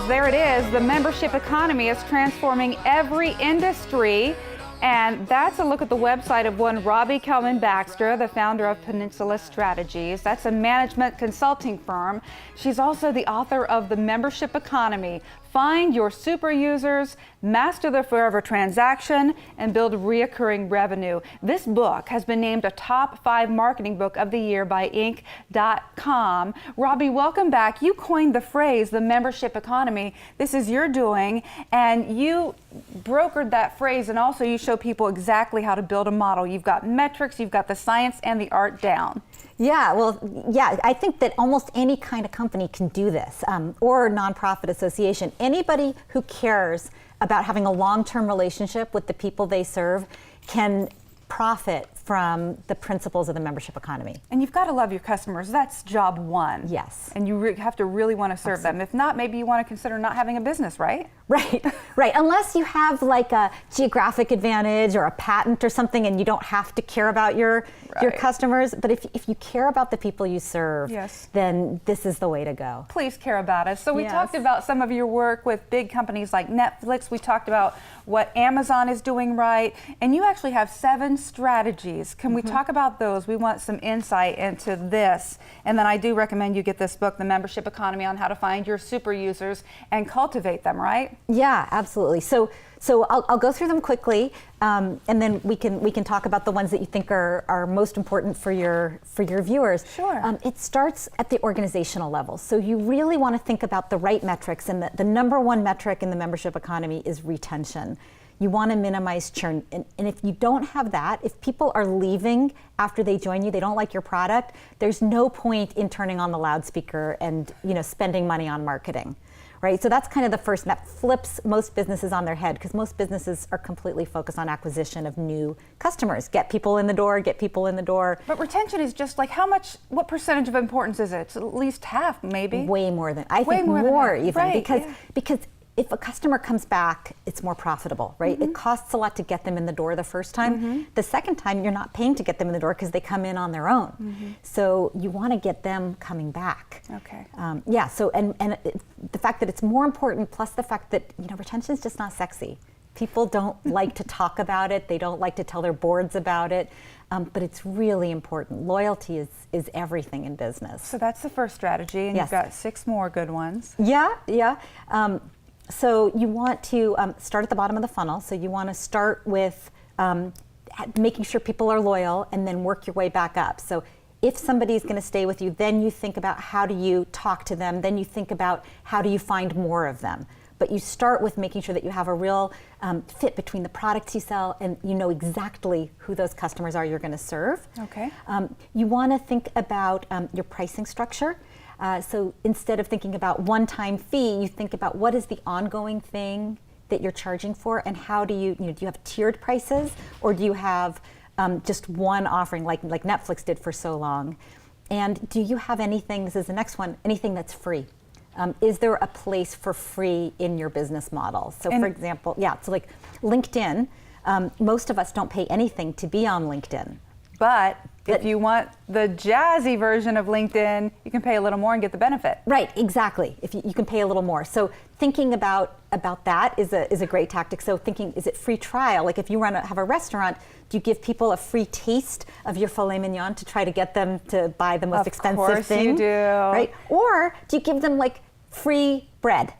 there it is. The membership economy is transforming every industry. And that's a look at the website of one Robbie Kelman Baxter, the founder of Peninsula Strategies. That's a management consulting firm. She's also the author of The Membership Economy. Find your super users, master the forever transaction, and build reoccurring revenue. This book has been named a top 5 marketing book of the year by Inc.com. Robbie, welcome back. You coined the phrase, the membership economy. This is your doing, and you brokered that phrase, and also you show people exactly how to build a model. You've got metrics, you've got the science and the art down. Yeah, I think that almost any kind of company can do this, or nonprofit association. Anybody who cares about having a long-term relationship with the people they serve can profit from the principles of the membership economy. And you've got to love your customers. That's job one. Yes. And you have to really want to serve them. If not, maybe you want to consider not having a business, right? Right, right. Unless you have like a geographic advantage or a patent or something and you don't have to care about your customers. But if you care about the people you serve, yes, then this is the way to go. Please care about us. So we talked about some of your work with big companies like Netflix. We talked about what Amazon is doing right. And you actually have 7 strategies. Can we talk about those? We want some insight into this. And then I do recommend you get this book, The Membership Economy, on how to find your super users and cultivate them, right? Yeah, absolutely. So I'll go through them quickly, and then we can talk about the ones that you think are most important for your viewers. Sure. It starts at the organizational level. So you really want to think about the right metrics, and the number one metric in the membership economy is retention. You want to minimize churn, and if you don't have that, if people are leaving after they join you, they don't like your product, there's no point in turning on the loudspeaker and spending money on marketing. Right, so that's kind of the first, and that flips most businesses on their head, because most businesses are completely focused on acquisition of new customers. Get people in the door, get people in the door. But retention is just like what percentage of importance is it? It's at least half, maybe? Way more than, I think more even, right, because if a customer comes back, it's more profitable, right? It costs a lot to get them in the door the first time. The second time, you're not paying to get them in the door because they come in on their own. So you want to get them coming back. Okay. Yeah. So the fact that it's more important, plus the fact that retention is just not sexy. People don't like to talk about it. They don't like to tell their boards about it. But it's really important. Loyalty is everything in business. So that's the first strategy, and you've got 6 more good ones. Yeah. So you want to start at the bottom of the funnel. So you want to start with making sure people are loyal, and then work your way back up. So if somebody's going to stay with you, then you think about how do you talk to them. Then you think about how do you find more of them. But you start with making sure that you have a real fit between the products you sell, and you know exactly who those customers are you're going to serve. Okay. You want to think about your pricing structure. So instead of thinking about one-time fee, you think about what is the ongoing thing that you're charging for, and how do you do you have tiered prices, or do you have just one offering like Netflix did for so long? And do you have anything, this is the next one, anything that's free? Is there a place for free in your business model? So for example, so like LinkedIn, most of us don't pay anything to be on LinkedIn. But if you want the jazzy version of LinkedIn, you can pay a little more and get the benefit. Right, exactly. If you can pay a little more. So thinking about that is a great tactic. So thinking, is it free trial? Like if you have a restaurant, do you give people a free taste of your filet mignon to try to get them to buy the most expensive thing? Of course you do. Right? Or do you give them like free bread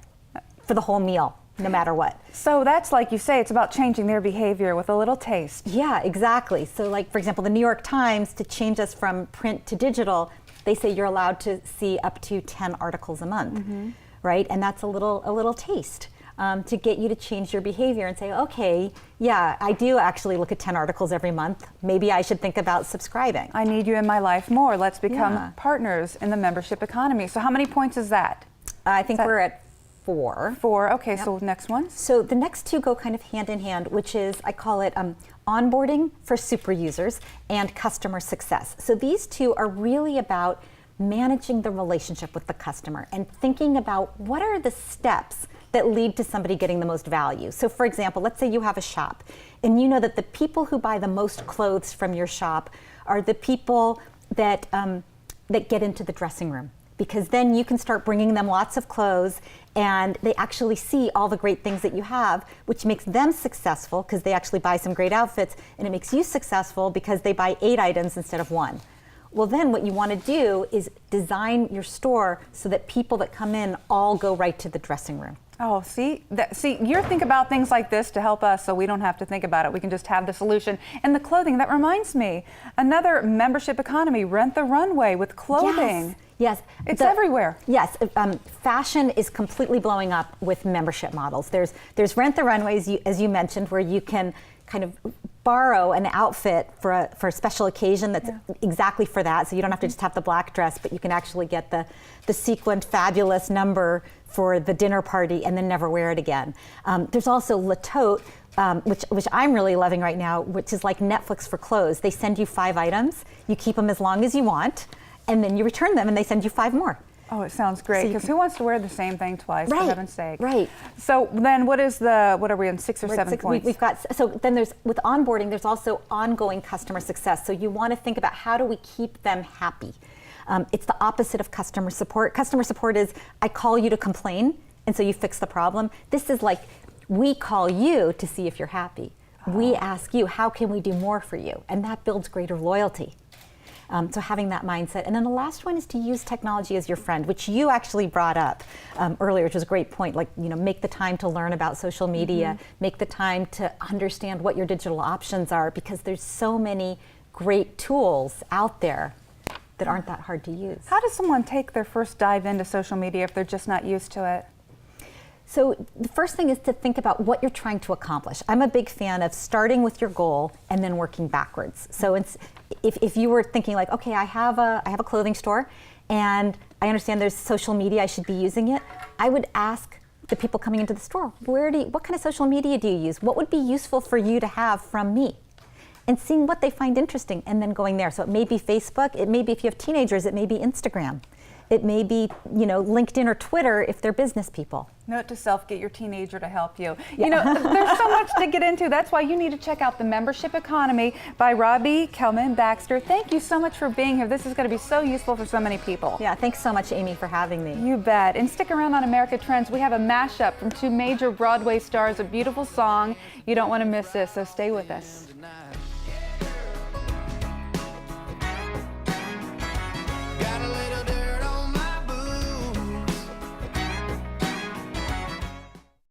for the whole meal, no matter what? So that's, like you say, it's about changing their behavior with a little taste. Yeah, exactly. So like, for example, the New York Times, to change us from print to digital, they say you're allowed to see up to 10 articles a month, right? And that's a little taste to get you to change your behavior and say, okay, yeah, I do actually look at 10 articles every month. Maybe I should think about subscribing. I need you in my life more. Let's become partners in the membership economy. So how many points is that? I think we're at 4. 4, okay, so next one? So the next 2 go kind of hand in hand, which is, I call it onboarding for super users and customer success. So these 2 are really about managing the relationship with the customer and thinking about what are the steps that lead to somebody getting the most value. So for example, let's say you have a shop, and you know that the people who buy the most clothes from your shop are the people that get into the dressing room. because then you can start bringing them lots of clothes and they actually see all the great things that you have, which makes them successful because they actually buy some great outfits, and it makes you successful because they buy 8 items instead of 1. Well, then what you want to do is design your store so that people that come in all go right to the dressing room. Oh, see, you think about things like this to help us so we don't have to think about it. We can just have the solution. And the clothing, that reminds me, another membership economy, Rent the Runway with clothing. Yes. It's everywhere. Yes. Fashion is completely blowing up with membership models. There's Rent the Runways, as you mentioned, where you can kind of borrow an outfit for a special occasion that's exactly for that. So you don't have to just have the black dress, but you can actually get the sequined fabulous number for the dinner party and then never wear it again. There's also Le Tote, which I'm really loving right now, which is like Netflix for clothes. They send you 5 items, you keep them as long as you want, and then you return them and they send you 5 more. Oh, it sounds great, because who wants to wear the same thing twice, for heaven's sake? Right. So then what are we on, 6 or 7 points? We've got, so then with onboarding, there's also ongoing customer success. So you want to think about how do we keep them happy? It's the opposite of customer support. Customer support is, I call you to complain, and so you fix the problem. This is like, we call you to see if you're happy. We ask you, how can we do more for you? And that builds greater loyalty. So having that mindset. And then the last one is to use technology as your friend, which you actually brought up earlier, which was a great point. Like, make the time to learn about social media, make the time to understand what your digital options are, because there's so many great tools out there that aren't that hard to use. How does someone take their first dive into social media if they're just not used to it? So the first thing is to think about what you're trying to accomplish. I'm a big fan of starting with your goal and then working backwards. So if you were thinking like, okay, I have a clothing store and I understand there's social media, I should be using it, I would ask the people coming into the store, what kind of social media do you use? What would be useful for you to have from me? And seeing what they find interesting and then going there. So it may be Facebook, it may be, if you have teenagers, it may be Instagram. It may be, LinkedIn or Twitter if they're business people. Note to self, get your teenager to help you. Yeah. There's so much to get into. That's why you need to check out The Membership Economy by Robbie Kellman Baxter. Thank you so much for being here. This is going to be so useful for so many people. Yeah, thanks so much, Amy, for having me. You bet. And stick around on America Trends. We have a mashup from 2 major Broadway stars, a beautiful song. You don't want to miss this, so stay with us.